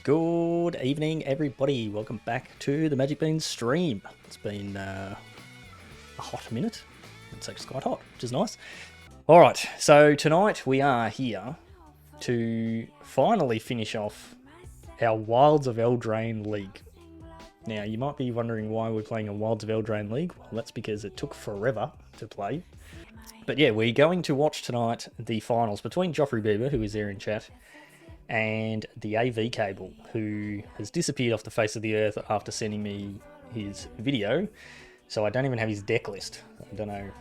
Good evening, everybody. Welcome back to the Magic Beans stream. It's been a hot minute. It's actually quite hot, which is nice. All right, so tonight we are here to finally finish off our Wilds of Eldraine League. Now, you might be wondering why we're playing a Wilds of Eldraine League. Well, that's because it took forever to play. But yeah, we're going to watch tonight the finals between Joffrey Bieber, who is there in chat, and TheAVCable, who has disappeared off the face of the earth after sending me his video. So I don't even have his deck list. I don't know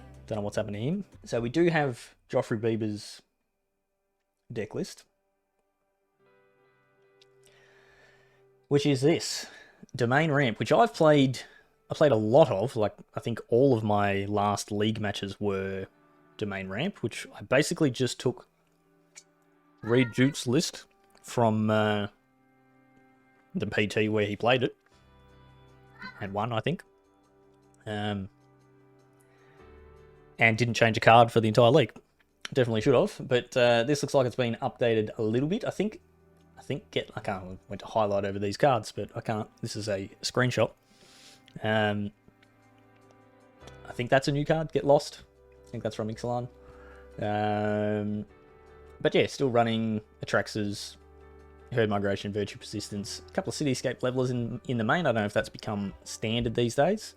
what's happened to him. So we do have Joffrey Bieber's deck list, which is this Domain Ramp, which I played a lot of. Like, I think all of my last league matches were Domain Ramp, which I basically just took Reed Jute's list from the PT where he played it and won, I think, and didn't change a card for the entire league. Definitely should have, but this looks like it's been updated a little bit. I think I went to highlight over these cards, but I can't. This is a screenshot. I think that's a new card, Get Lost. I think that's from Ixalan. But yeah, still running Atraxas, Herd Migration, Virtue Persistence, a couple of Cityscape levelers in the main. I don't know if that's become standard these days.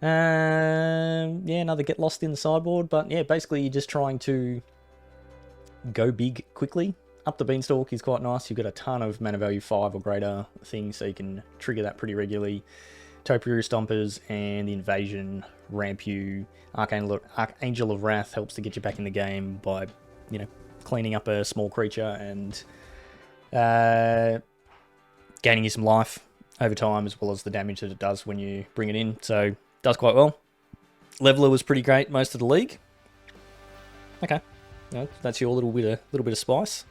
Yeah, another Get Lost in the sideboard, but yeah, basically you're just trying to go big quickly. Up the Beanstalk is quite nice. You've got a ton of mana value 5 or greater things, so you can trigger that pretty regularly. Topiary Stompers and the Invasion, Ramp you. Archangel of Wrath helps to get you back in the game by, cleaning up a small creature and gaining you some life over time, as well as the damage that it does when you bring it in. So, does quite well. Leveler was pretty great most of the league. Okay, that's your little bit of spice.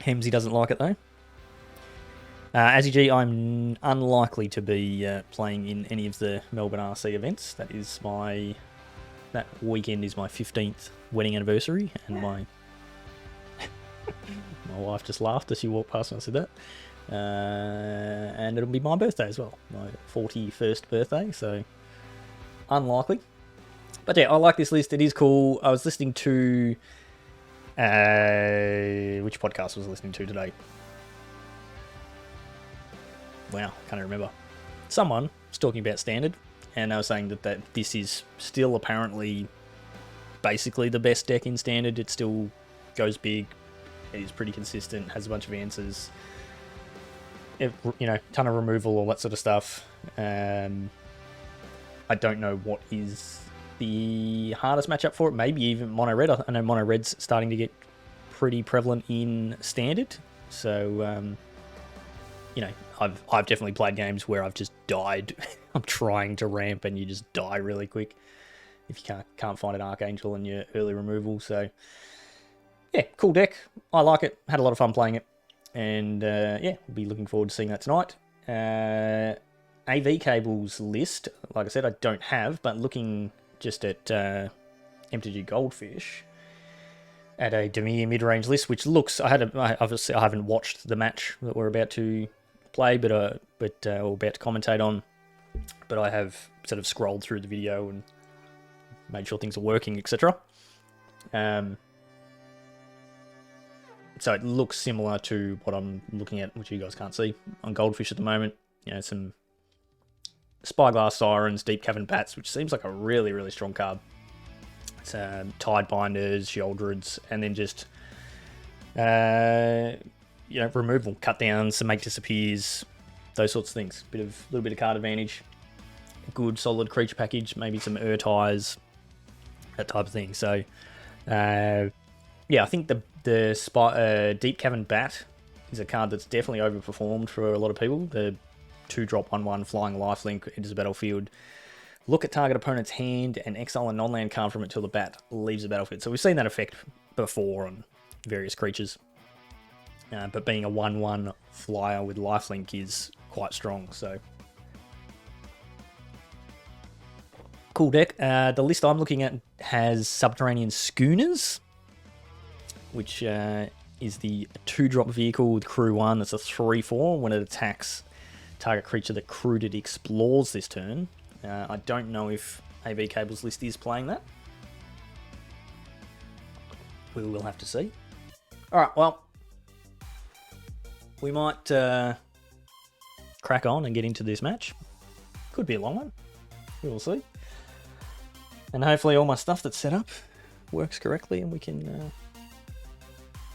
Hemsy doesn't like it though. AZG, I'm unlikely to be playing in any of the Melbourne RC events. That weekend is my 15th wedding anniversary, and my wife just laughed as she walked past when I said that. And it'll be my birthday as well, my 41st birthday, so unlikely. But yeah, I like this list. It is cool. I was listening to... which podcast was I listening to today? Wow, can't remember. Someone was talking about Standard, and they were saying that this is still apparently basically the best deck in Standard. It still goes big. It is pretty consistent, has a bunch of answers. Ton of removal, all that sort of stuff. I don't know what is the hardest matchup for it. Maybe even Mono Red. I know Mono Red's starting to get pretty prevalent in Standard. So, I've definitely played games where I've just died. I'm trying to ramp and you just die really quick if you can't find an Archangel in your early removal. So, yeah, cool deck. I like it. Had a lot of fun playing it. And, yeah, we'll be looking forward to seeing that tonight. AVCable's list, like I said, I don't have, but looking just at MTG Goldfish, at a Dimir Midrange list, which looks... obviously, I haven't watched the match that we're about to play, but we're about to commentate on. But I have sort of scrolled through the video and made sure things are working, etc. So it looks similar to what I'm looking at, which you guys can't see, on Goldfish at the moment. Some Spyglass Sirens, Deep Cavern Bats, which seems like a really, really strong card. It's Tidebinders, Sheoldreds, and then just, removal, cut downs, some make disappears, those sorts of things. Little bit of card advantage. Good, solid creature package, maybe some Urtires, that type of thing. So, yeah, I think the Deep Cavern Bat is a card that's definitely overperformed for a lot of people. The 2-drop 1/1 flying lifelink enters the battlefield. Look at target opponent's hand and exile a non-land card from it till the bat leaves the battlefield. So we've seen that effect before on various creatures. But being a 1/1 flyer with lifelink is quite strong. So cool deck. The list I'm looking at has Subterranean Schooners, which is the 2-drop vehicle with crew 1. That's a 3/4. When it attacks target creature that crewed it explores this turn. I don't know if AVCable's list is playing that. We will have to see. Alright, well, we might crack on and get into this match. Could be a long one. We will see. And hopefully all my stuff that's set up works correctly and we can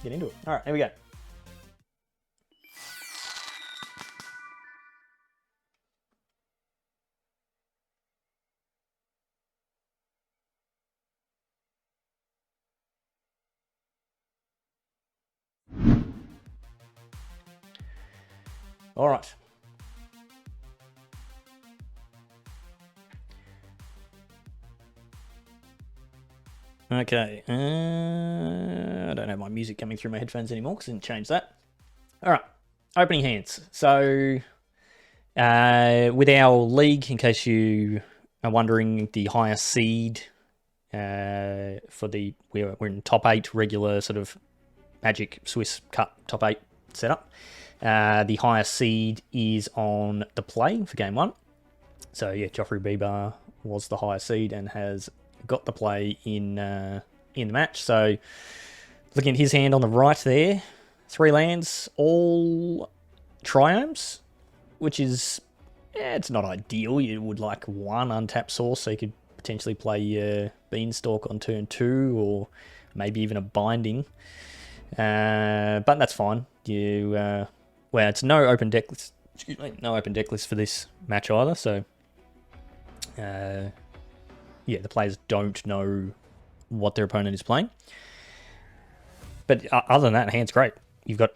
get into it. Alright, here we go. All right. Okay. I don't have my music coming through my headphones anymore because I didn't change that. All right. Opening hands. So with our league, in case you are wondering, the highest seed for the we're in top 8 regular sort of Magic Swiss Cup top 8 setup. The highest seed is on the play for game 1. So yeah, Joffrey Bieber was the highest seed and has got the play in the match. So looking at his hand on the right there, 3 lands, all triomes, which is, it's not ideal. You would like 1 untapped source, so you could potentially play Beanstalk on turn 2, or maybe even a Binding. But that's fine. You well, it's no open deck list. Excuse me, no open deck list for this match either. So yeah, the players don't know what their opponent is playing. But other than that, hand's great. You've got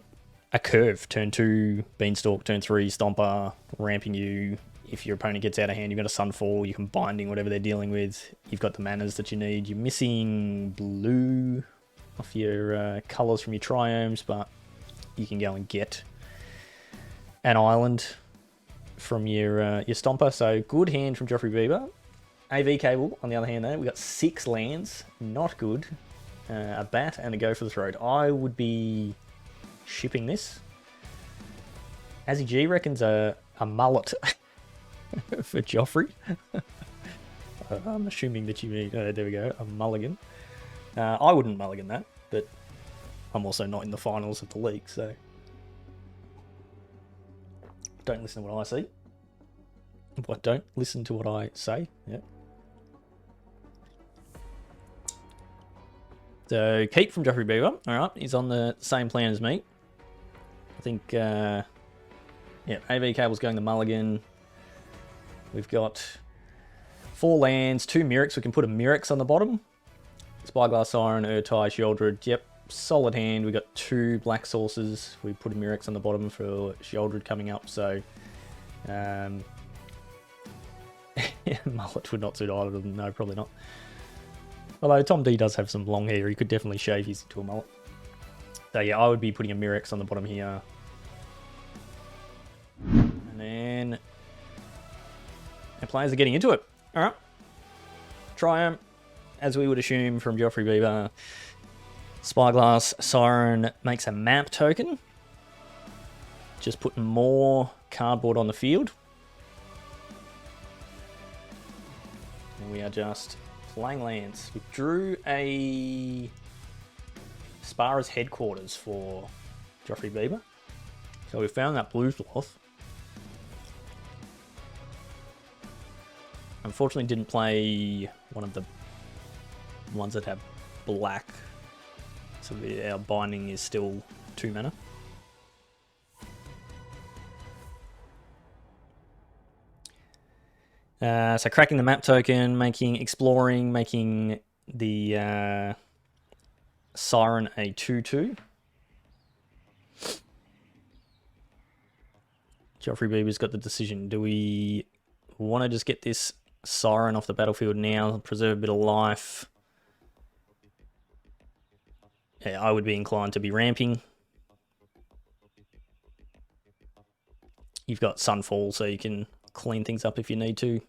a curve, turn 2, Beanstalk, turn 3, Stomper, ramping you. If your opponent gets out of hand, you've got a Sunfall, you can Binding whatever they're dealing with. You've got the manas that you need. You're missing blue off your colours from your triomes, but you can go and get an island from your Stomper. So good hand from Joffrey Bieber. AVCable, on the other hand, though, we got 6 lands, not good. A bat and a go for the throat. I would be shipping this. Azzy G reckons a mullet for Joffrey. I'm assuming that you mean, there we go, a mulligan. I wouldn't mulligan that, but I'm also not in the finals of the league, so don't listen to what I see. What? Don't listen to what I say. Yeah. So keep from Joffrey Bieber. All right, he's on the same plan as me. I think, yeah, AVCable's going the mulligan. We've got 4 lands, 2 Mirrex. We can put a Mirrex on the bottom. Spyglass Siren, Urtai, Sheoldred. Yep, solid hand. We've got 2 black sources. We put a Mirrex on the bottom for Sheoldred coming up. So, mullet would not suit either of them. No, probably not. Although Tom D does have some long hair. He could definitely shave his into a mullet. So yeah, I would be putting a Mirrex on the bottom here. And then our players are getting into it. All right. Triumph, as we would assume from Joffrey Bieber. Spyglass Siren makes a map token. Just putting more cardboard on the field. And we are just playing lands. We drew a Spara's headquarters for Joffrey Bieber. So we found that blue cloth. Unfortunately didn't play one of the ones that have black. So our Binding is still 2 mana. So cracking the map token, exploring, making the Siren a 2/2. Joffrey Bieber's got the decision. Do we want to just get this Siren off the battlefield now, preserve a bit of life? Yeah, I would be inclined to be ramping. You've got Sunfall, so you can clean things up if you need to.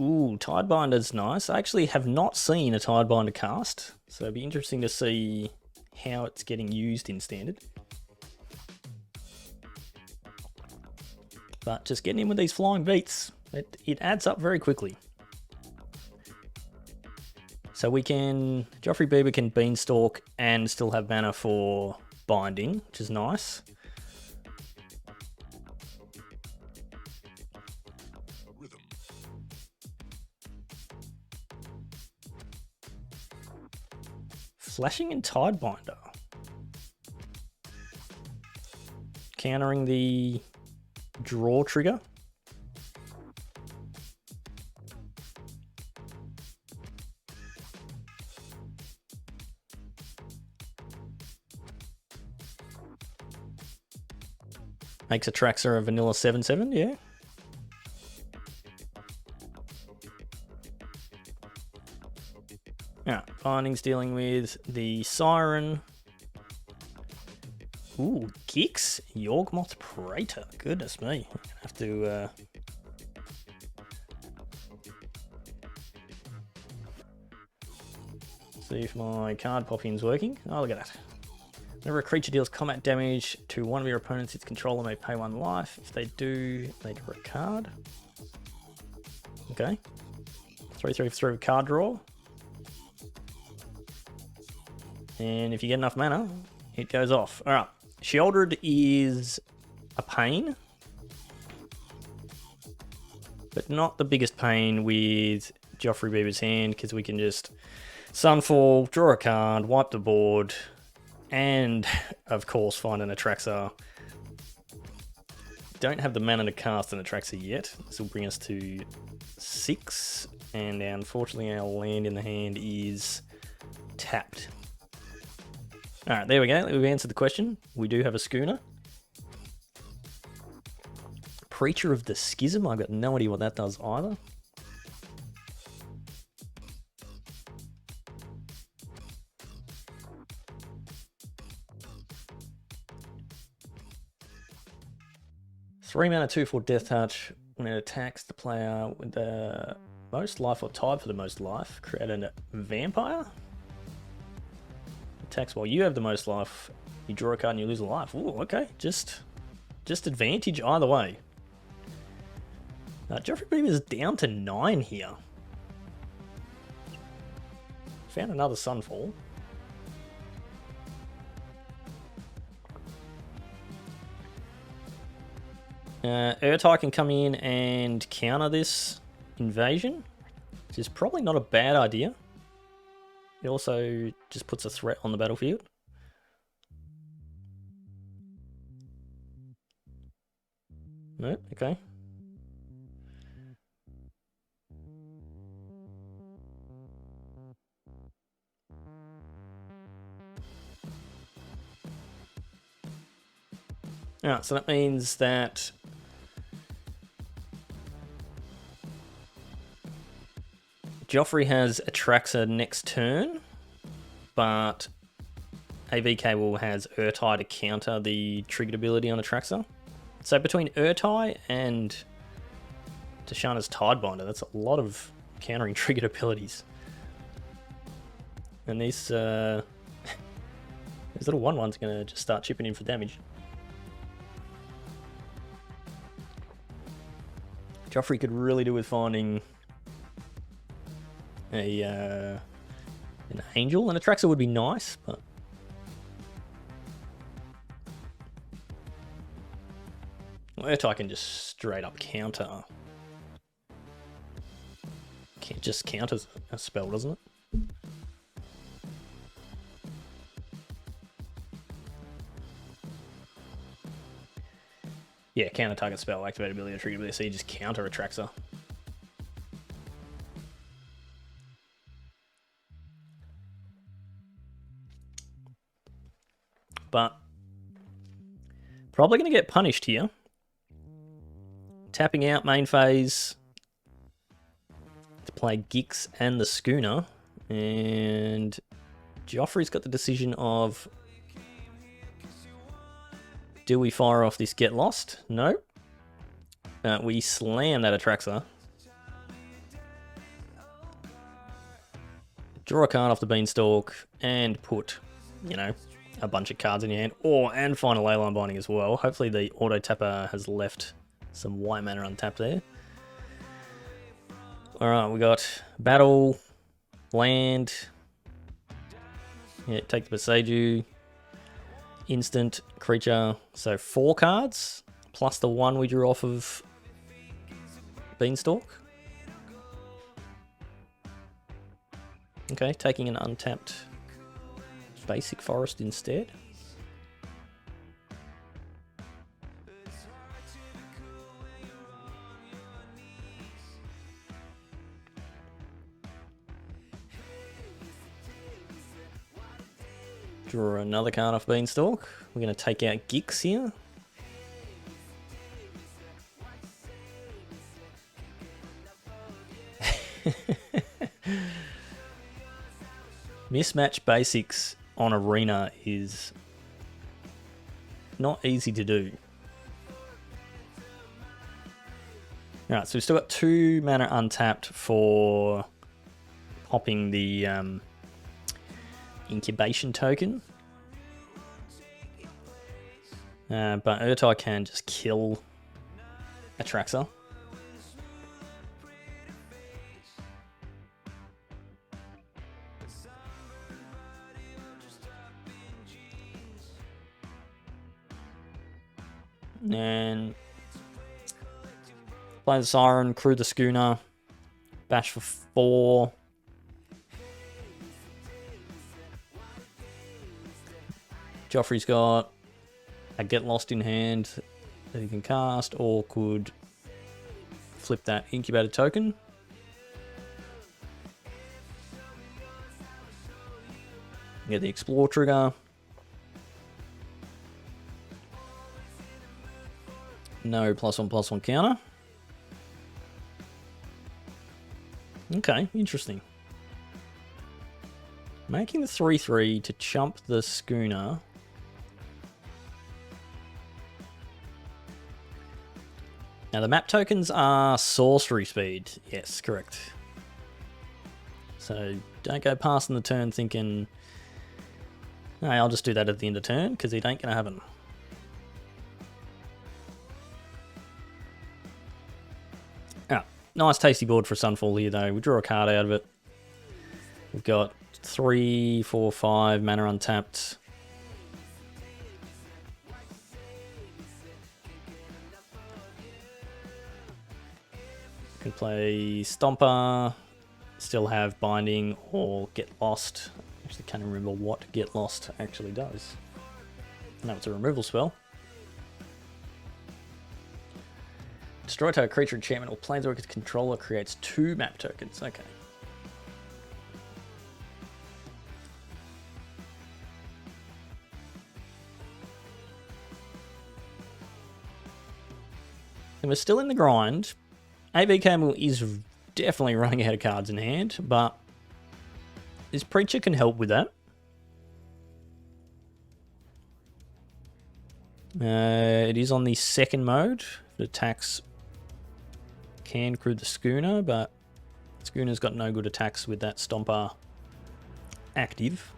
Ooh, Tidebinder's nice. I actually have not seen a Tidebinder cast, so it'd be interesting to see how it's getting used in Standard. But just getting in with these flying beats, it adds up very quickly. So we can, Joffrey Bieber can Beanstalk and still have mana for binding, which is nice. Flashing and Tidebinder. Countering the draw trigger. Makes Atraxa a vanilla 7/7, yeah. Yeah, Binding's dealing with the Siren. Ooh, Gix, Yawgmoth Praetor. Goodness me. I'm gonna have to see if my card popping's working. Oh, look at that. Whenever a creature deals combat damage to one of your opponents, its controller may pay 1 life. If they do, they draw a card. Okay. 3/3 card draw. And if you get enough mana, it goes off. Alright. Sheoldred is a pain. But not the biggest pain with Joffrey Bieber's hand, because we can just Sunfall, draw a card, wipe the board, and of course find an Atraxa. Don't have the mana to cast an Atraxa yet. This will bring us to 6, and unfortunately our land in the hand is tapped. Alright, there we go. We've answered the question. We do have a schooner. Preacher of the Schism. I've got no idea what that does either. Three mana, 2/4 Death Touch. When it attacks the player with the most life or tied for the most life, create a vampire. Attacks while you have the most life. You draw a card and you lose a life. Ooh, okay. Just advantage either way. Joffrey Bieber is down to 9 here. Found another Sunfall. Urtai can come in and counter this invasion, which is probably not a bad idea. It also just puts a threat on the battlefield. No, okay. Alright, so that means that Joffrey has Atraxa next turn, but TheAVCable has Urtai to counter the triggered ability on Atraxa. So between Urtai and Tashana's Tidebinder, that's a lot of countering triggered abilities. And these little 1/1's going to just start chipping in for damage. Joffrey could really do with finding an angel, and Atraxa would be nice, but Urtai can just straight up counter. Can't just count as a spell, doesn't it? Yeah, counter target spell, activate ability, or trigger ability, so you just counter Atraxa. But probably going to get punished here. Tapping out main phase to play Gix and the Schooner. And Joffrey's got the decision of, do we fire off this Get Lost? No. We slam that Atraxa. draw a card off the beanstalk, and put, you know, a bunch of cards in your hand, and find a Leyline Binding as well. Hopefully the auto tapper has left some white mana untapped there. Alright, we got battle, land, yeah, take the Boseiju, instant, creature, so 4 cards, plus the 1 we drew off of Beanstalk. Okay, taking an untapped basic forest instead. Draw another card off Beanstalk. We're going to take out Gix here. Mismatch basics on Arena is not easy to do. Alright, so we've still got 2 mana untapped for popping the incubation token. But Urtai can just kill Atraxa. And play the Siren, crew the Schooner, bash for 4. Joffrey's got a Get Lost in hand that he can cast, or could flip that incubated token. Get the Explore trigger. No +1/+1 counter. Okay, interesting. Making the 3/3 to chump the Schooner. Now the map tokens are sorcery speed. Yes, correct. So don't go past in the turn thinking, no, I'll just do that at the end of turn, because it ain't going to happen. Nice tasty board for Sunfall here though. We draw a card out of it. We've got 3, 4, 5 mana untapped. Can play Stomper, still have Binding, or Get Lost. Actually can't remember what Get Lost actually does. No, it's a removal spell. Destroy target creature, enchantment, or planeswalker's controller creates 2 map tokens. Okay. And we're still in the grind. TheAVCable is definitely running out of cards in hand, but this Preacher can help with that. It is on the second mode. It attacks can crew the Schooner, but Schooner's got no good attacks with that Stomper active.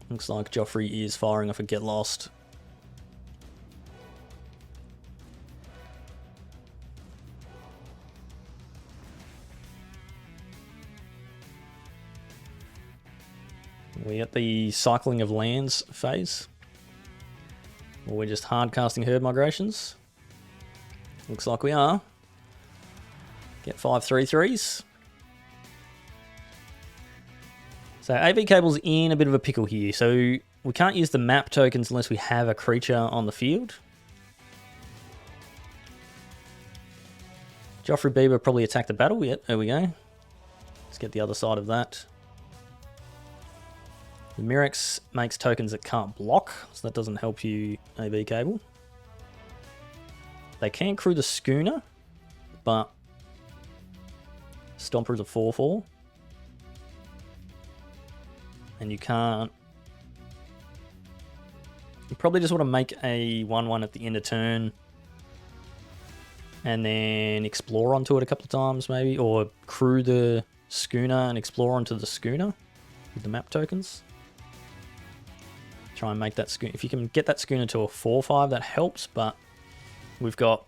Looks like Joffrey is firing off a Get Lost. We at the cycling of lands phase. Or we're just hard casting herd migrations. Looks like we are. Get 5 3/3s. So TheAVCable's in a bit of a pickle here. So we can't use the map tokens unless we have a creature on the field. Joffrey Bieber probably attacked the battle. Yep, there we go. Let's get the other side of that. The Mirrex makes tokens that can't block, so that doesn't help you, TheAVCable. They can crew the Schooner, but Stomper is a 4/4. And you can't... You probably just want to make a 1/1 at the end of turn. and then explore onto it a couple of times maybe, or crew the schooner and explore onto the schooner with the map tokens. Try and make that schooner, if you can get that schooner to a 4/5, that helps, but we've got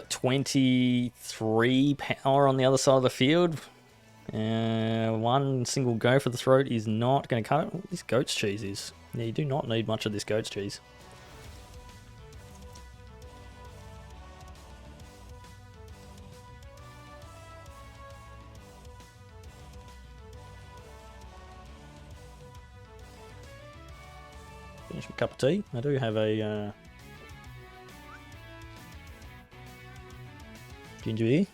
23 power on the other side of the field. One single go for the throat is not going to cut it. Oh, this goat's cheese is. Yeah, you do not need much of this goat's cheese. Finish my cup of tea. I do have a ginger beer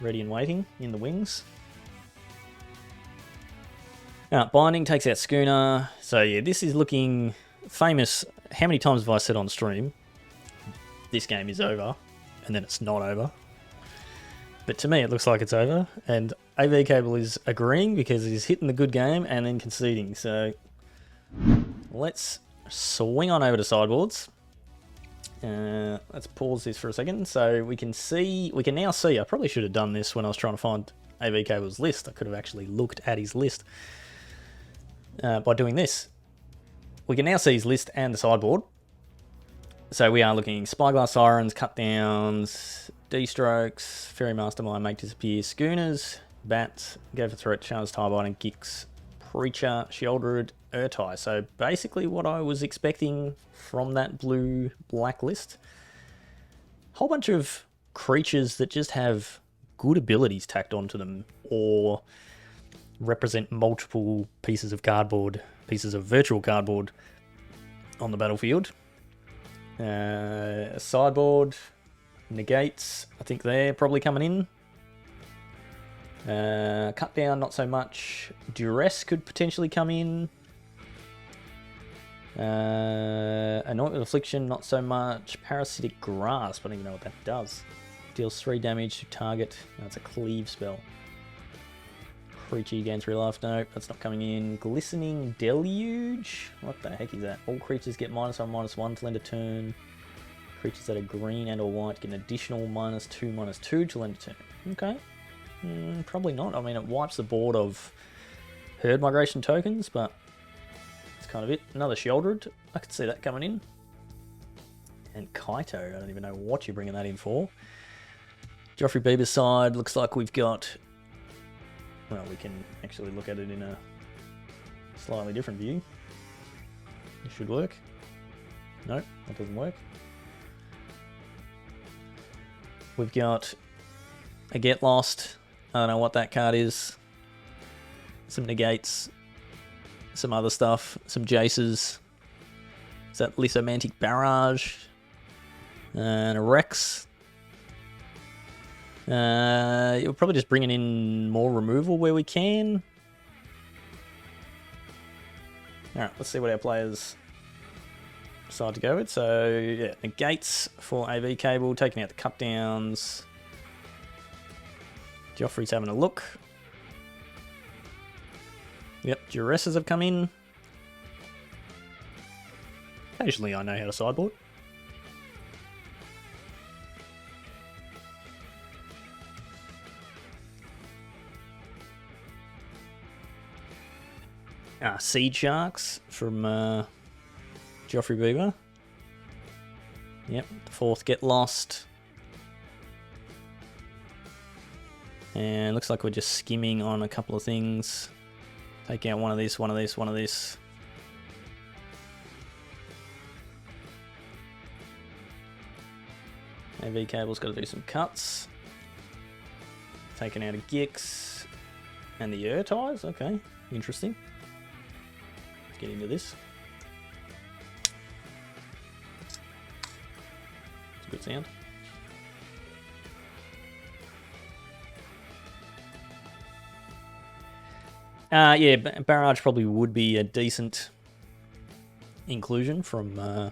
ready and waiting in the wings. Binding takes out schooner. So yeah, this is looking famous. How many times have I said on stream, this game is over, and then it's not over? But to me, it looks like it's over, and TheAVCable is agreeing because he's hitting the good game and then conceding. So let's swing on over to sideboards. Let's pause this for a second so we can now see. I probably should have done this when I was trying to find TheAVCable's list. I could have actually looked at his list by doing this. We can now see his list and the sideboard. So we are looking Spyglass Sirens, Cut Downs, D-Strokes, Fairy Mastermind, Make Disappear, Schooners, Bats, Go for Threat, Charles Tarbine, Gix, Preacher, Sheoldred, Urtai. So basically what I was expecting from that blue-black list. Whole bunch of creatures that just have good abilities tacked onto them, or represent multiple pieces of cardboard, pieces of virtual cardboard on the battlefield. Sideboard, negates, I think they're probably coming in. Cut down, not so much. Duress could potentially come in. Anointment Affliction, not so much. Parasitic Grasp, I don't even know what that does. Deals 3 damage to target. That's a cleave spell. Creature you gain 3 life. No, that's not coming in. Glistening Deluge. What the heck is that? All creatures get -1/-1 to end a turn. Creatures that are green and or white get an additional -2/-2 to end a turn. Okay. Probably not. I mean, it wipes the board of herd migration tokens, but that's kind of it. Another Sheoldred. I could see that coming in. And Kaito. I don't even know what you're bringing that in for. Joffrey Bieber's side. Looks like we've got... Well, we can actually look at it in a slightly different view. It should work. No, that doesn't work. We've got a Get Lost. I don't know what that card is. Some negates. Some other stuff. Some Jaces. Is that Lissomantic Barrage? And a Rex. You're probably just bringing in more removal where we can. Alright, let's see what our players decide to go with. So, yeah, negates for TheAVCable, taking out the cut downs. Joffrey's having a look. Yep, Duresses have come in. Occasionally I know how to sideboard. Seed Sharks from Joffrey Bieber. Yep, the 4th Get Lost. And looks like we're just skimming on a couple of things. Take out one of this, one of this, one of this. TheAVCable's got to do some cuts. Taking out a Gix. And the Urtais, okay, interesting. Let's get into this. It's a good sound. Yeah, Barrage probably would be a decent inclusion from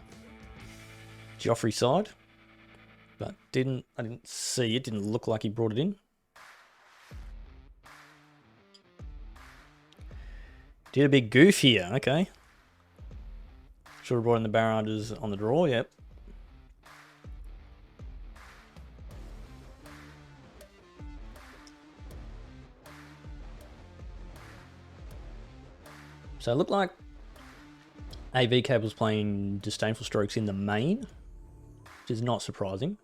Joffrey's side, but I didn't see it. Didn't look like he brought it in. Did a big goof here. Okay, Should have brought in the barrages on the draw, yep. So it looked like TheAVCable's playing Disdainful Strokes in the main, which is not surprising,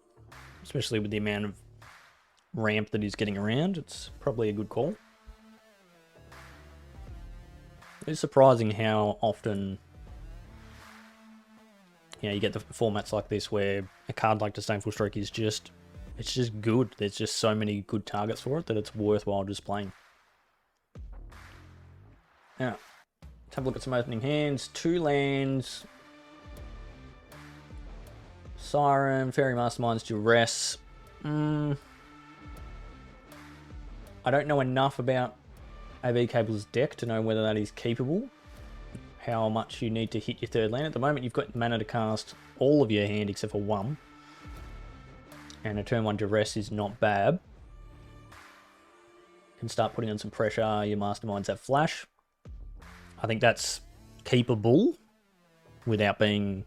especially with the amount of ramp that he's getting around. It's probably a good call. It's surprising how often, you know, you get the formats like this where a card like Disdainful Stroke is just, it's just good. There's just so many good targets for it that it's worthwhile just playing. Now, let's have a look at some opening hands. 2 lands. Siren, Fairy Masterminds, Duress. I don't know enough about TheAVCable's deck to know whether that is keepable. How much you need to hit your 3rd land. At the moment, you've got mana to cast all of your hand except for 1. And a turn 1 Duress is not bad. You can start putting on some pressure. Your Masterminds have Flash. I think that's keepable without ever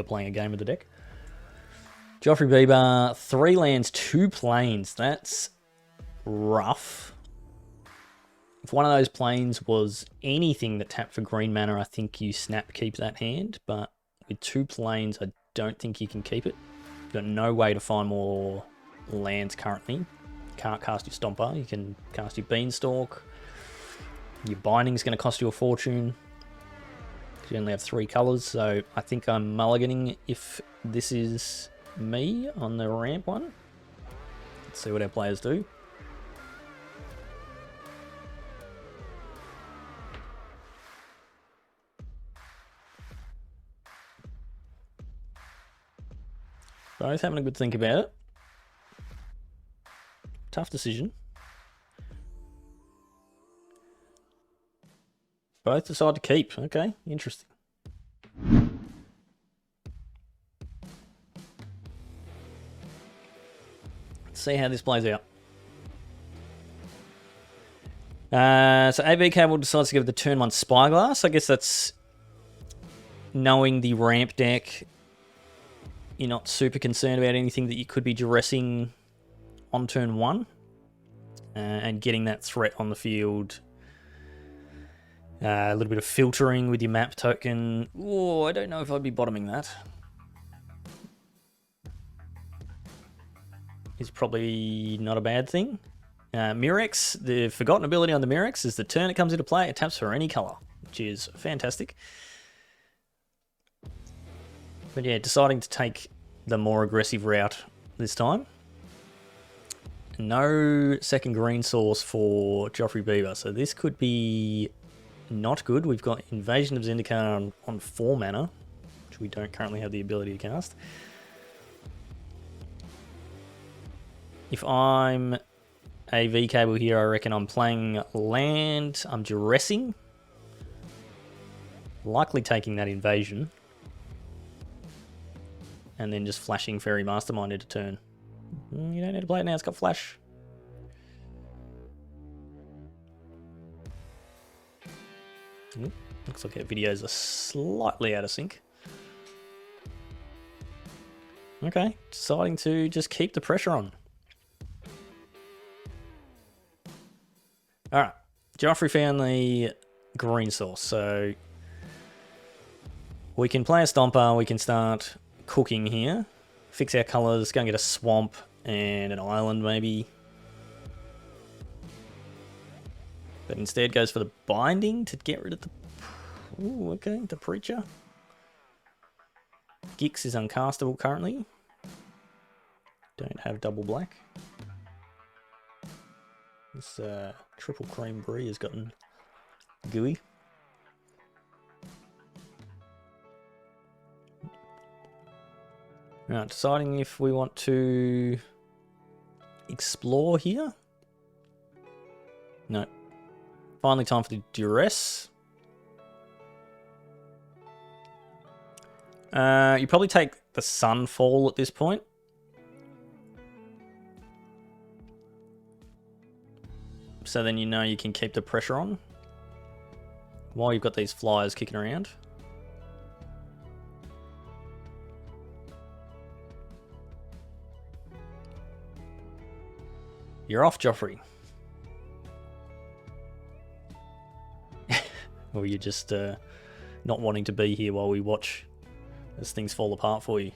playing a game of the deck. Joffrey Bieber, 3 lands, 2 planes. That's rough. If one of those planes was anything that tapped for green mana, I think you snap keep that hand. But with 2 planes, I don't think you can keep it. You've got no way to find more lands currently. You can't cast your Stomper. You can cast your Beanstalk. Your Binding's going to cost you a fortune. You only have 3 colours, so I think I'm mulliganing if this is me on the ramp one. Let's see what our players do. Both having a good think about it. Tough decision. Both decide to keep. Okay, interesting. Let's see how this plays out. So TheAVCable decides to give the turn 1 Spyglass. I guess that's knowing the ramp deck. You're not super concerned about anything that you could be duressing on turn 1. And getting that threat on the field. A little bit of filtering with your map token. Oh, I don't know if I'd be bottoming that. It's probably not a bad thing. Murex, the forgotten ability on the Murex is the turn it comes into play, it taps for any colour, which is fantastic. But yeah, deciding to take the more aggressive route this time. No second green source for Joffrey Bieber, so this could be not good. We've got Invasion of Zendikar on 4 mana, which we don't currently have the ability to cast. If I'm TheAVCable here, I reckon I'm playing land, I'm duressing. Likely taking that invasion. And then just flashing Fairy Mastermind into turn. You don't need to play it now, it's got flash. Looks like our videos are slightly out of sync. Okay, deciding to just keep the pressure on. Alright, Joffrey found the green source, so we can play a Stomper, we can start cooking here. Fix our colours, go and get a swamp and an island maybe. But instead goes for the binding to get rid of the... Ooh, okay, the Preacher. Gix is uncastable currently. Don't have double black. This triple cream brie has gotten gooey. Now, deciding if we want to explore here. No. Finally time for the duress. You probably take the Sunfall at this point. So then you know you can keep the pressure on while you've got these flyers kicking around. You're off, Joffrey. Or you're just not wanting to be here while we watch as things fall apart for you.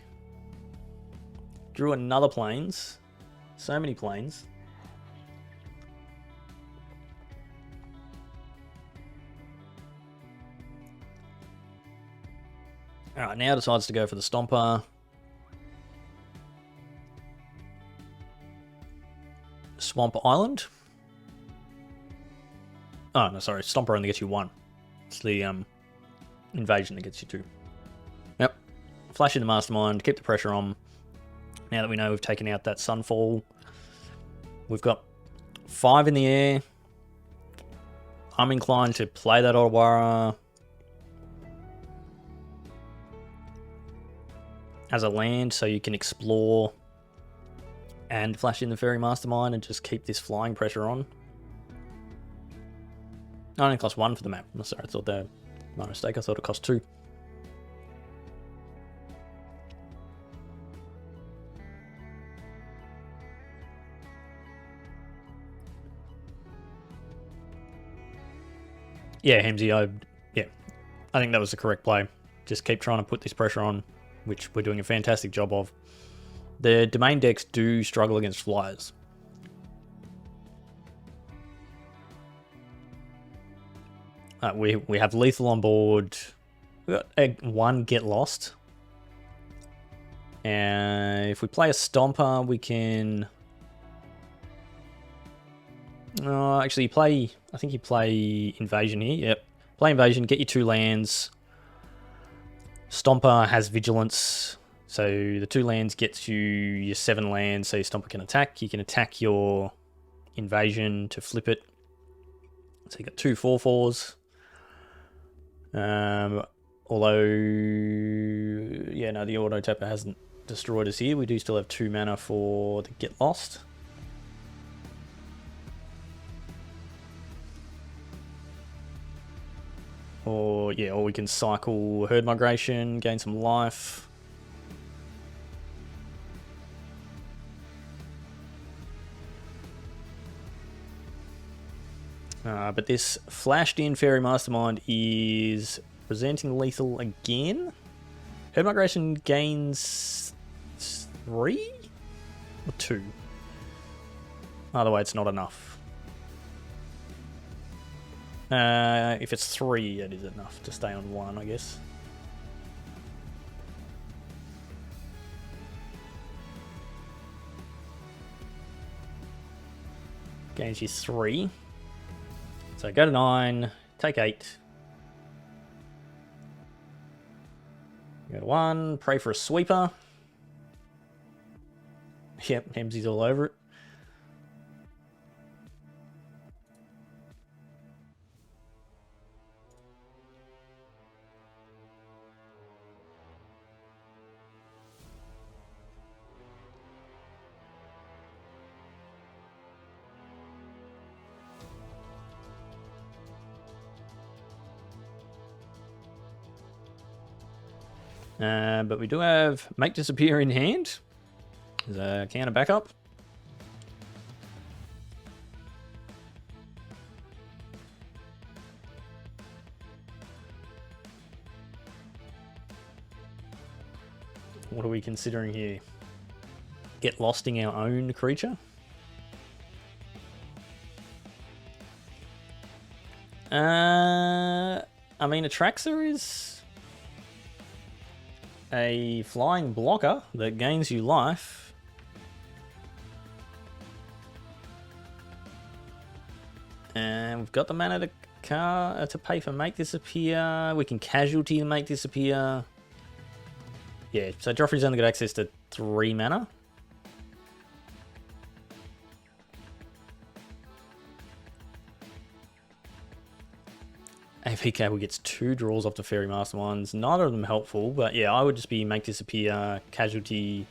Drew another planes. So many planes. Alright, now decides to go for the Stomper. Swamp Island. Oh, no, sorry. Stomper only gets you one. It's the invasion that gets you two. Yep. Flash in the Mastermind. Keep the pressure on. Now that we know we've taken out that Sunfall. We've got 5 in the air. I'm inclined to play that Otawara as a land so you can explore and flash in the Fairy Mastermind and just keep this flying pressure on. It only cost 1 for the map. Sorry, I thought that my mistake. I thought it cost 2. Yeah, Hemsy, I think that was the correct play. Just keep trying to put this pressure on, which we're doing a fantastic job of. The domain decks do struggle against flyers. We have lethal on board. We got 1 get lost. And if we play a Stomper, we can. Actually, I think you play Invasion here. Yep, play Invasion. Get your 2 lands. Stomper has Vigilance. So the 2 lands gets you your 7 lands, so your Stomper can attack. You can attack your Invasion to flip it. So you got 2 4/4s. Although, yeah, no, the auto tapper hasn't destroyed us here. We do still have 2 mana for the Get Lost. Or we can cycle Herd Migration, gain some life. But this flashed in Fairy Mastermind is presenting lethal again. Herd Migration gains 3 or 2. Either way, it's not enough. If it's 3, it is enough to stay on 1, I guess. Gains you 3. So go to 9, take 8. Go to 1, pray for a sweeper. Yep, Hemsy's all over it. But we do have Make Disappear in hand. There's a counter backup. What are we considering here? Get Losting our own creature? I mean, Atraxa is a flying blocker that gains you life. And we've got the mana to pay for Make Disappear. We can Casualty to Make Disappear. Yeah, so Joffrey's only got access to 3 mana. TheAVCable gets 2 draws off the Fairy Masterminds. Neither of them helpful, but yeah, I would just be Make Disappear, Casualty,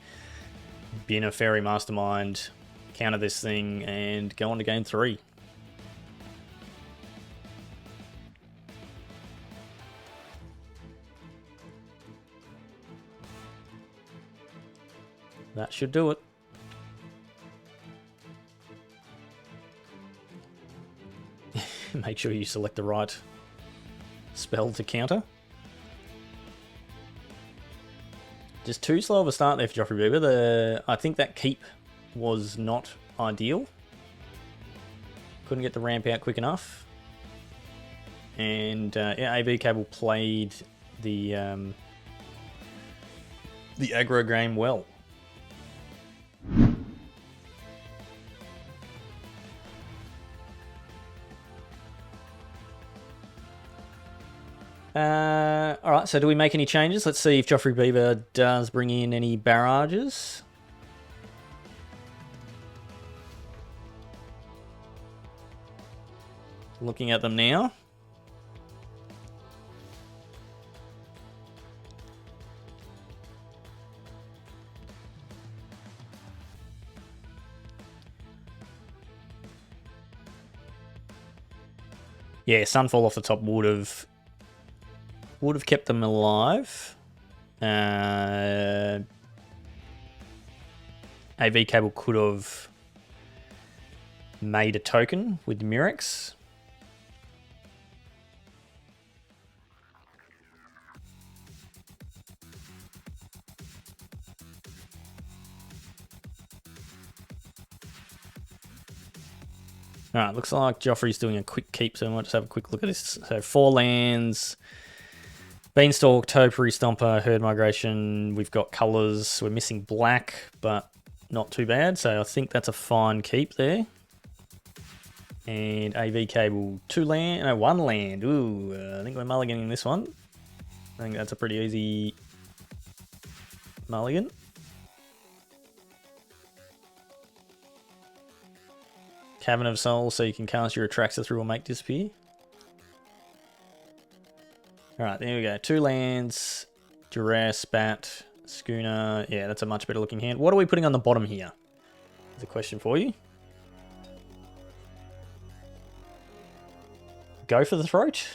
bin a Fairy Mastermind, counter this thing, and go on to game 3. That should do it. Make sure you select the right spell to counter. Just too slow of a start there for Joffrey Bieber. I think that keep was not ideal. Couldn't get the ramp out quick enough. And yeah, TheAVCable played the aggro game well. Alright, so do we make any changes? Let's see if Joffrey Bieber does bring in any barrages. Looking at them now. Yeah, Sunfall off the top would have kept them alive. TheAVCable could have made a token with Murex. Alright, looks like Joffrey's doing a quick keep, so we might just have a quick look at this. So 4 lands, Beanstalk, Topiary, Stomper, Herd Migration. We've got colours. We're missing black, but not too bad. So I think that's a fine keep there. And TheAVCable, 1 land. Ooh, I think we're mulliganing this one. I think that's a pretty easy mulligan. Cavern of Souls, so you can cast your Atraxa through or make disappear. Alright, there we go. 2 lands, Duress, Bat, Schooner. Yeah, that's a much better looking hand. What are we putting on the bottom here? There's a question for you. Go for the throat.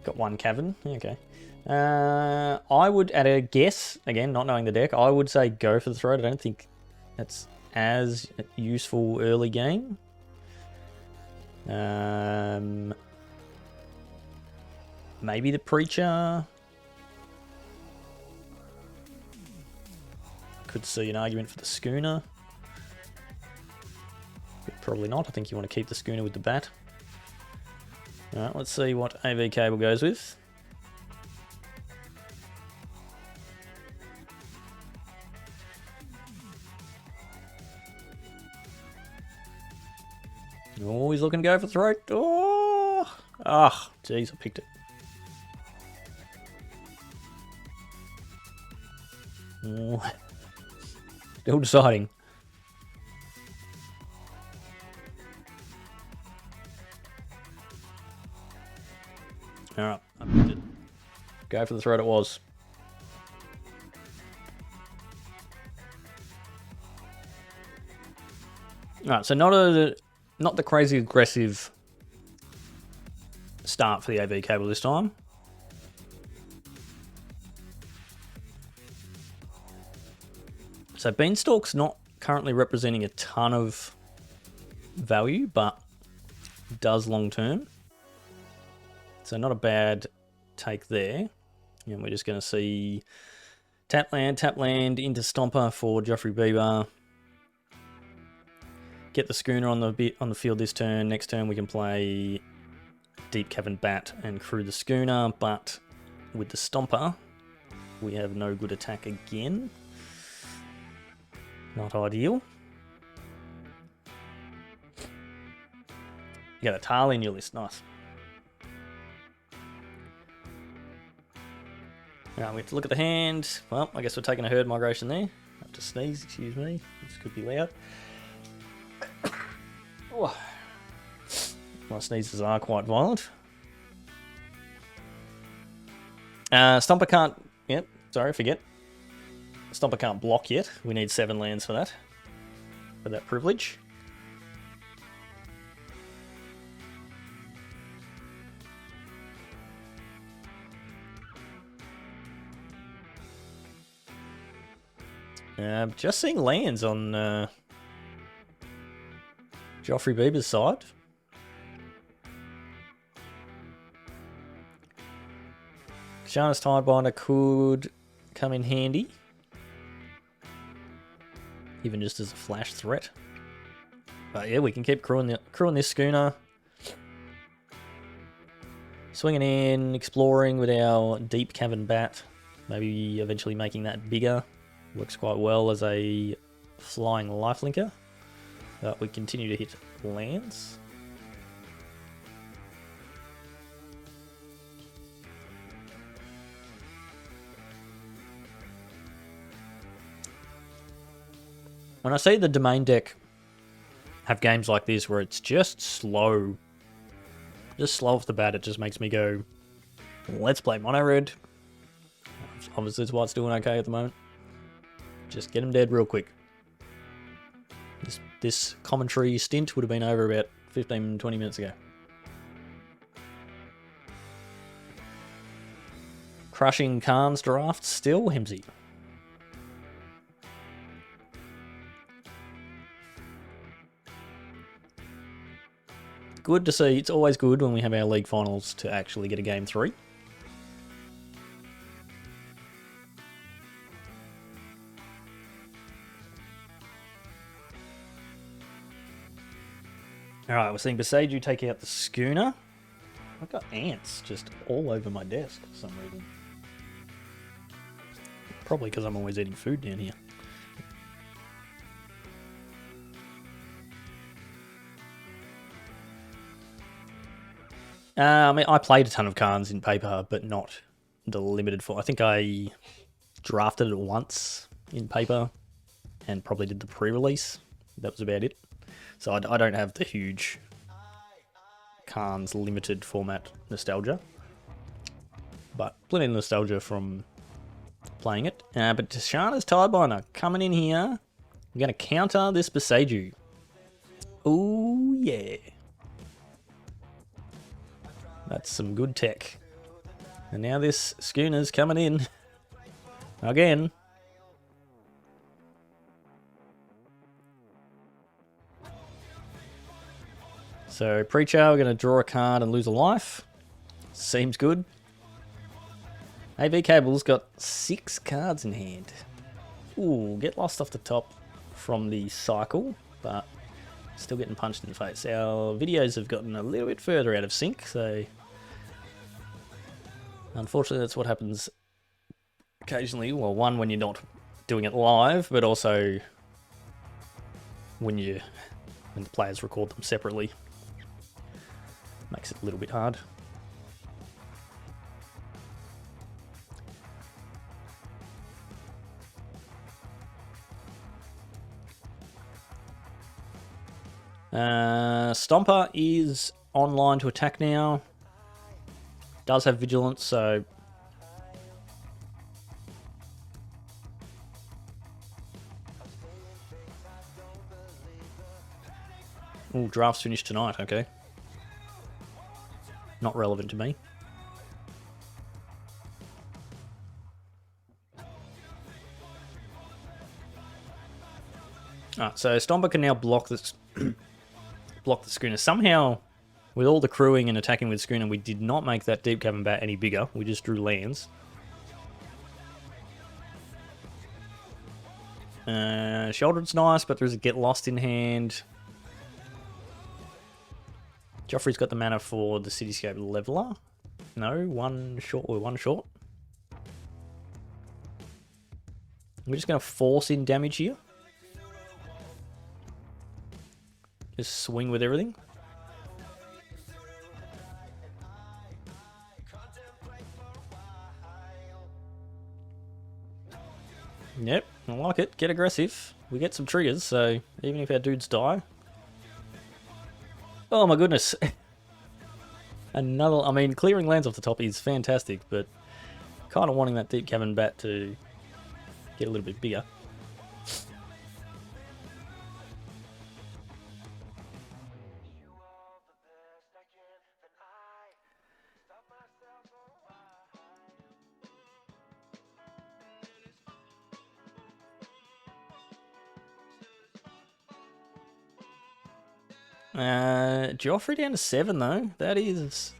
Got 1 cavern. Okay. I would, at a guess, again, not knowing the deck, I would say go for the throat. I don't think that's as useful early game. Maybe the Preacher. Could see an argument for the Schooner. But probably not. I think you want to keep the Schooner with the Bat. Alright, let's see what TheAVCable goes with. Oh, he's looking to go for the throat. Oh, jeez, I picked it. Oh. Still deciding. Alright, I picked it. Go for the throat it was. Alright, so not the crazy aggressive start for the TheAVCable this time. So Beanstalk's not currently representing a ton of value, but does long term. So not a bad take there. And we're just going to see tap land into Stomper for Joffrey Bieber. Get the Schooner on the field this turn. Next turn we can play Deep Cavern Bat and crew the Schooner, but with the Stomper we have no good attack again. Not ideal. You got a Tali in your list, nice. Now we have to look at the hand. Well, I guess we're taking a Herd Migration there. I have to sneeze, excuse me. This could be loud. Oh. My sneezes are quite violent. Stomper can't... Yep, sorry, forget. Stomper can't block yet. We need 7 lands for that. For that privilege. Just seeing lands on Joffrey Bieber's side. Sharna's Tidebinder could come in handy. Even just as a flash threat. But yeah, we can keep crewing this schooner. Swinging in, exploring with our deep cavern bat. Maybe eventually making that bigger. Works quite well as a flying lifelinker. But we continue to hit lands. When I see the domain deck have games like this where it's just slow off the bat, it just makes me go, let's play mono red. Obviously it's what's doing okay at the moment. Just get him dead real quick. This commentary stint would have been over about 15-20 minutes ago. Crushing Khan's draft still, Hemsy. Good to see. It's always good when we have our league finals to actually get a game 3. Alright, we're seeing Beseiju take out the schooner. I've got ants just all over my desk for some reason. Probably because I'm always eating food down here. I mean, I played a ton of Khans in paper, but not the limited form. I think I drafted it once in paper and probably did the pre-release. That was about it. So I don't have the huge Khans limited format nostalgia. But plenty of nostalgia from playing it. But Tashana's Tidebinder coming in here. We're going to counter this Beseiju. Ooh, yeah. That's some good tech. And now this schooner's coming in. Again. So, Preacher, we're going to draw a card and lose a life. Seems good. TheAVCable's got 6 cards in hand. Ooh, get lost off the top from the cycle, but still getting punched in the face. Our videos have gotten a little bit further out of sync, so unfortunately that's what happens occasionally. Well, one, when you're not doing it live, but also when the players record them separately. Makes it a little bit hard. Stomper is online to attack now. Does have vigilance, so ooh, draft's finished tonight, okay. Not relevant to me. Alright, so Stomper can now block this block the schooner. Somehow, with all the crewing and attacking with schooner, we did not make that deep cavern bat any bigger. We just drew lands. Sheldred's nice, but there's a get lost in hand. Joffrey's got the mana for the Cityscape Leveler. No, one short. We're one short. We're just going to force in damage here. Just swing with everything. Yep, I like it. Get aggressive. We get some triggers, so even if our dudes die. Oh my goodness. Another, I mean, clearing lands off the top is fantastic, but kind of wanting that deep cavern bat to get a little bit bigger. Joffrey down to 7 though. That is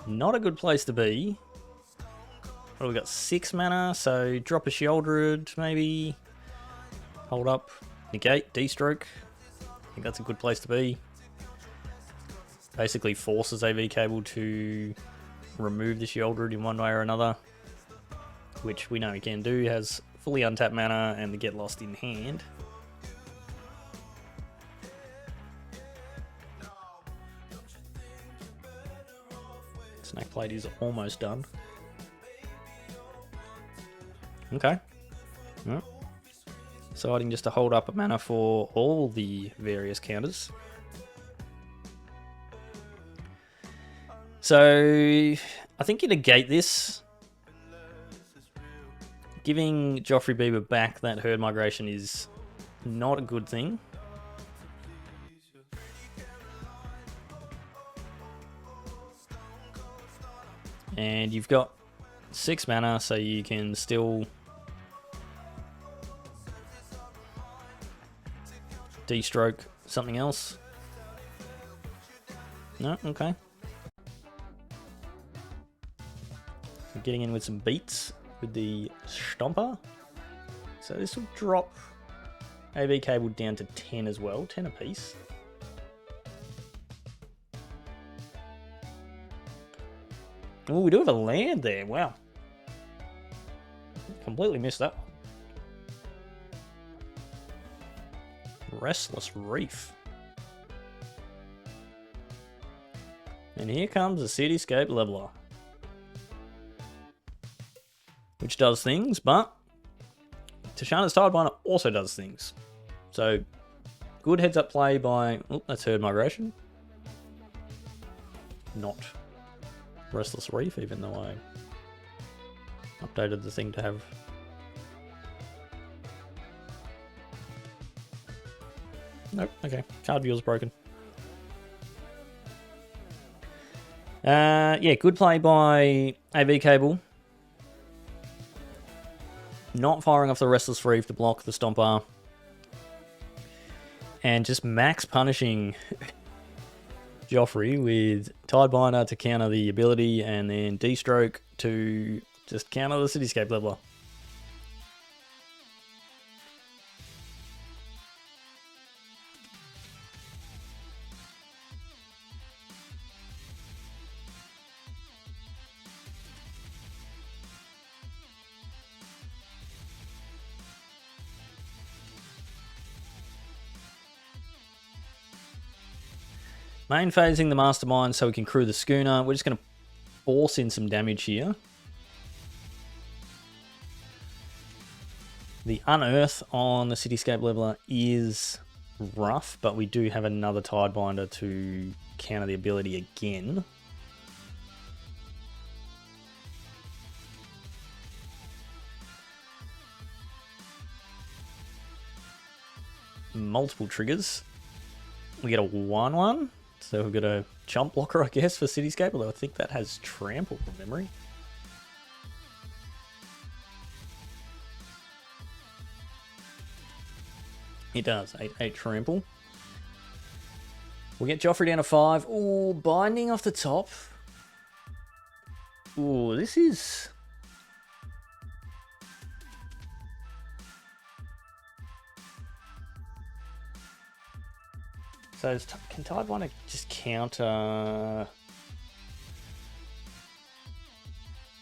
not a good place to be. What have we got? 6 mana, so drop a Sheoldred, maybe. Hold up. Negate, D-stroke. I think that's a good place to be. Basically forces TheAVCable to remove the Sheoldred in one way or another, which we know he can do. He has fully untapped mana and the Get Lost in hand. Snake Plate is almost done. Okay. Yep. Deciding just to hold up a mana for all the various counters. So I think you negate this. Giving Joffrey Bieber back that herd migration is not a good thing. And you've got 6 mana, so you can still D-stroke something else. No? Okay. So getting in with some beats with the Stomper. So this will drop TheAVCable down to 10 as well, 10 apiece. Oh, we do have a land there, wow. Completely missed that one. Restless Reef. And here comes the Cityscape Leveler. Which does things, but Tashana's Tidebinder also does things. So, good heads up play by... Oh, that's herd migration. Not Restless Reef, even though I updated the thing to have... Nope, okay. Card viewer's broken. Yeah, good play by TheAVCable. Not firing off the Restless Reef to block the Stomper. And just max punishing Joffrey with Tidebinder to counter the ability, and then D-stroke to just counter the Cityscape Leveler. Main phasing the Mastermind so we can crew the Schooner. We're just going to force in some damage here. The Unearth on the Cityscape Leveler is rough, but we do have another Tidebinder to counter the ability again. Multiple triggers. We get a 1/1. So we've got a chump blocker, I guess, for Cityscape, although I think that has trample from memory. It does, 8 trample. We get Joffrey down to 5. Ooh, binding off the top. Ooh, this is... So can Tidebinder just counter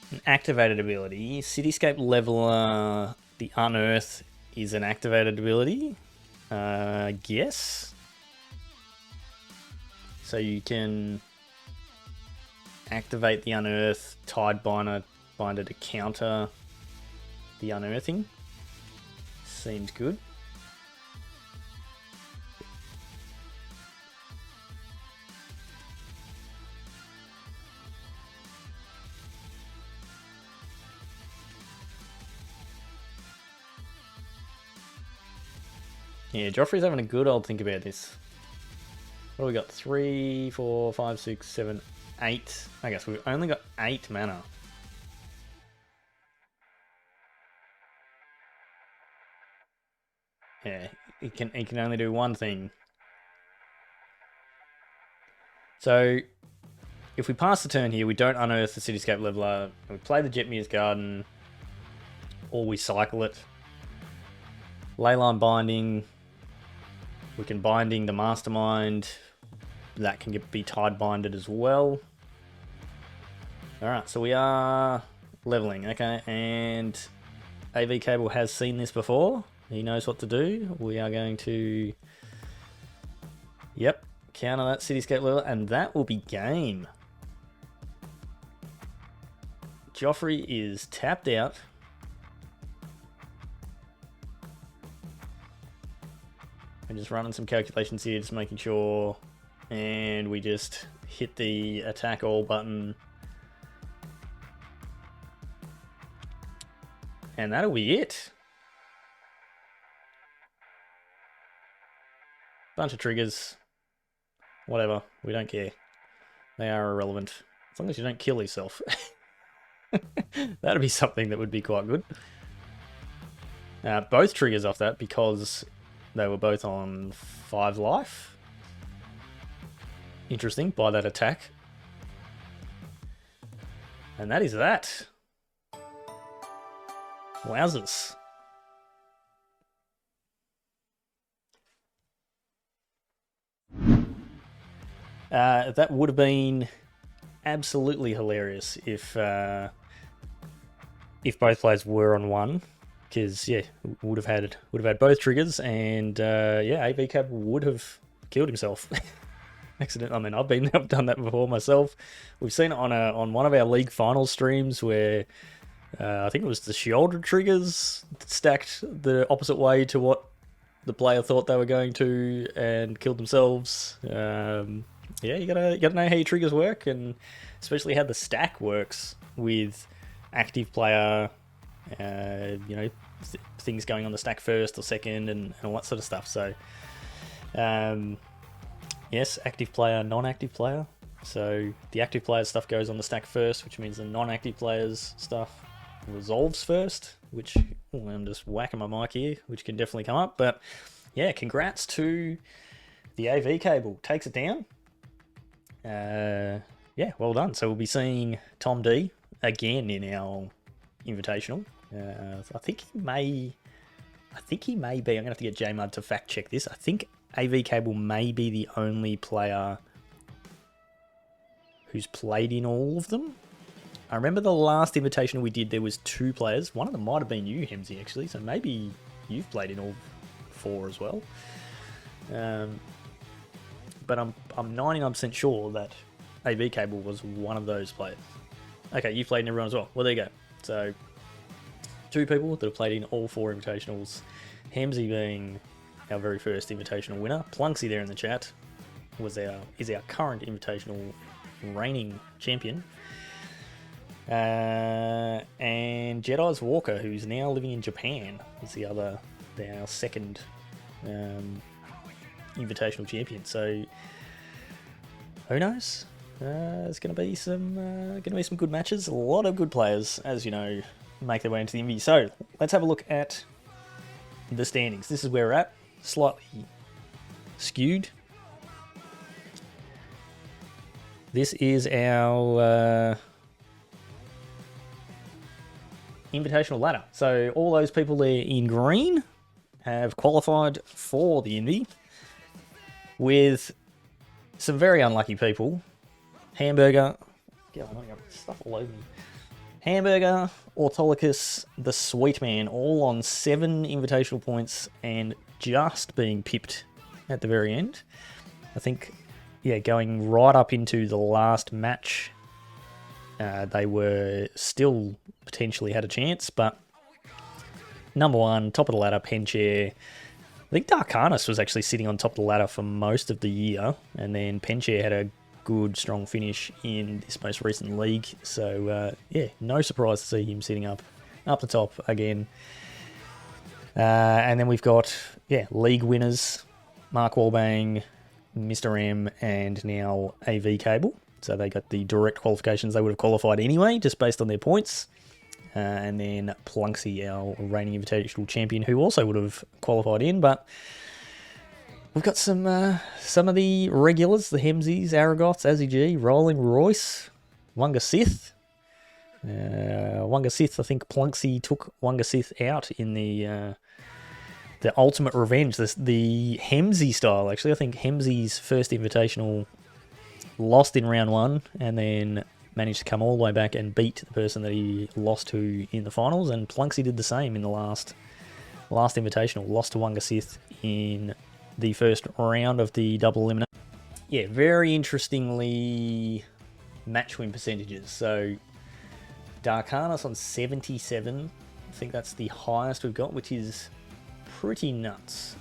an activated ability? Cityscape Leveler, the Unearth is an activated ability, I guess. So you can activate the Unearth Tidebinder to counter the Unearthing. Seems good. Yeah, Joffrey's having a good old think about this. What do we got? 3, 4, 5, 6, 7, 8. I guess we've only got 8 mana. Yeah, he can only do one thing. So if we pass the turn here, we don't unearth the Cityscape Leveler, we play the Jetmir's Garden, or we cycle it. Leyline Binding, we can Binding the Mastermind, that can be tide binded as well. Alright, so we are leveling, okay, and AVCable has seen this before. He knows what to do. We are going to, yep, counter that Cityscape Leveler, and that will be game. Joffrey is tapped out. I'm just running some calculations here, just making sure. And we just hit the attack all button. And that'll be it. Bunch of triggers. Whatever, we don't care. They are irrelevant. As long as you don't kill yourself. That'd be something that would be quite good. Both triggers off that because they were both on 5 life. Interesting, by that attack. And that is that. Wowzers. That would have been absolutely hilarious if both players were on one, because yeah, would have had both triggers, and yeah, AVCable would have killed himself. Accident. I mean, I've done that before myself. We've seen it on one of our league final streams where I think it was the shoulder triggers stacked the opposite way to what the player thought they were going to, and killed themselves. Yeah, you gotta know how your triggers work, and especially how the stack works with active player. You know, things going on the stack first or second, and all that sort of stuff. So, yes, active player, non-active player. So the active player's stuff goes on the stack first, which means the non-active player's stuff resolves first, which, oh, I'm just whacking my mic here, which can definitely come up. But yeah, congrats to the TheAVCable. Takes it down. Yeah, well done. So we'll be seeing Tom D again in our Invitational. I think he may be, I'm gonna have to get J-Mud to fact check this. I think TheAVCable may be the only player who's played in all of them. I remember the last Invitational we did, there was 2 players. One of them might have been you, Hemsy, actually. So maybe you've played in all 4 as well. But I'm 99% sure that TheAVCable was one of those players. Okay, you've played in everyone as well. Well, there you go. So 2 people that have played in all 4 Invitationals. Hemsy being our very first Invitational winner. Plunksy there in the chat is our current Invitational reigning champion. And Jedi's Walker, who's now living in Japan, is our second Invitational champion. So who knows? There's going to be some good matches. A lot of good players, as you know, make their way into the Invi. So let's have a look at the standings. This is where we're at. Slightly skewed. This is our Invitational ladder. So all those people there in green have qualified for the Invi, with some very unlucky people. Hamburger, God, I got stuff all over me. Hamburger, Autolycus, the Sweet Man, all on 7 Invitational points and just being pipped at the very end. I think, yeah, going right up into the last match, they were still potentially had a chance, but number 1, top of the ladder, Penchair. I think Darkanus was actually sitting on top of the ladder for most of the year, and then Penchair had a good, strong finish in this most recent league. So, yeah, no surprise to see him sitting up the top again. And then we've got, yeah, league winners, Mark Walbang, Mr. M, and now TheAVCable. So they got the direct qualifications. They would have qualified anyway, just based on their points. And then Plunksy, our reigning Invitational champion, who also would have qualified in, but We've got some of the regulars, the Hemsies, Aragoths, Azzy G, Rolling Royce, Wunga Sith. Wunga Sith, I think Plunksy took Wunga Sith out in the Ultimate Revenge, the Hemsy style, actually. I think Hemsy's first invitational lost in round 1 and then managed to come all the way back and beat the person that he lost to in the finals, and Plunksy did the same in the last invitational, lost to Wunga Sith in the first round of the double elimination. Yeah, very interestingly, match win percentages. So Darkanis on 77, I think that's the highest we've got, which is pretty nuts.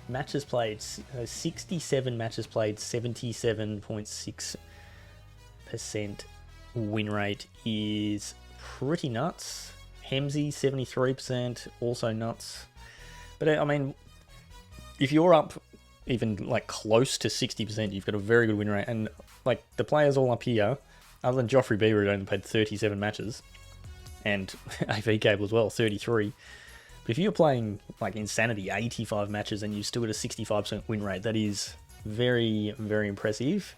Matches played, 67 matches played, 77.6% win rate is pretty nuts. Hemsy, 73%, also nuts. But I mean, if you're up even like close to 60%, you've got a very good win rate. And like the players all up here, other than Joffrey Bieber, who only played 37 matches, and TheAVCable as well, 33. But if you're playing like Insanity 85 matches and you still at a 65% win rate, that is very, very impressive.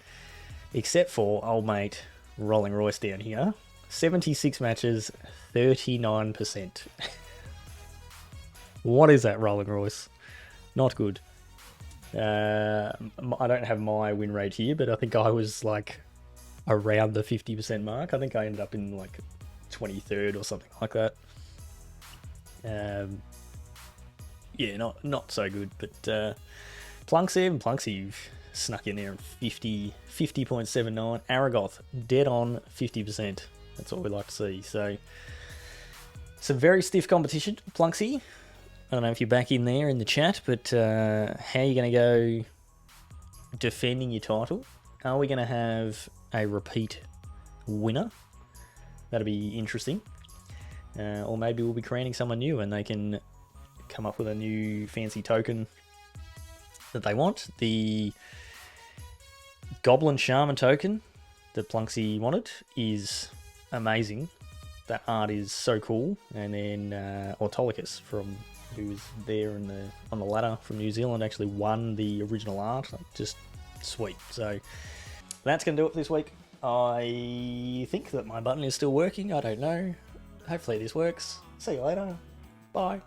Except for old mate Rolling Royce down here. 76 matches, 39%. What is that, Rolling Royce? Not good. I don't have my win rate here, but I think I was like around the 50% mark. I think I ended up in like 23rd or something like that. Yeah, not so good, but Plunksy snuck in there at 50.79. Aragoth dead on 50%. That's what we like to see. So some very stiff competition. Plunksy, I don't know if you're back in there in the chat, but how are you going to go defending your title? Are we going to have a repeat winner? That'll be interesting. Or maybe we'll be creating someone new and they can come up with a new fancy token that they want. The Goblin Shaman token that Plunksy wanted is amazing. That art is so cool. And then Autolycus, from who was there on the ladder from New Zealand, actually won the original art. Just sweet. So that's going to do it for this week. I think that my button is still working. I don't know. Hopefully this works. See you later. Bye.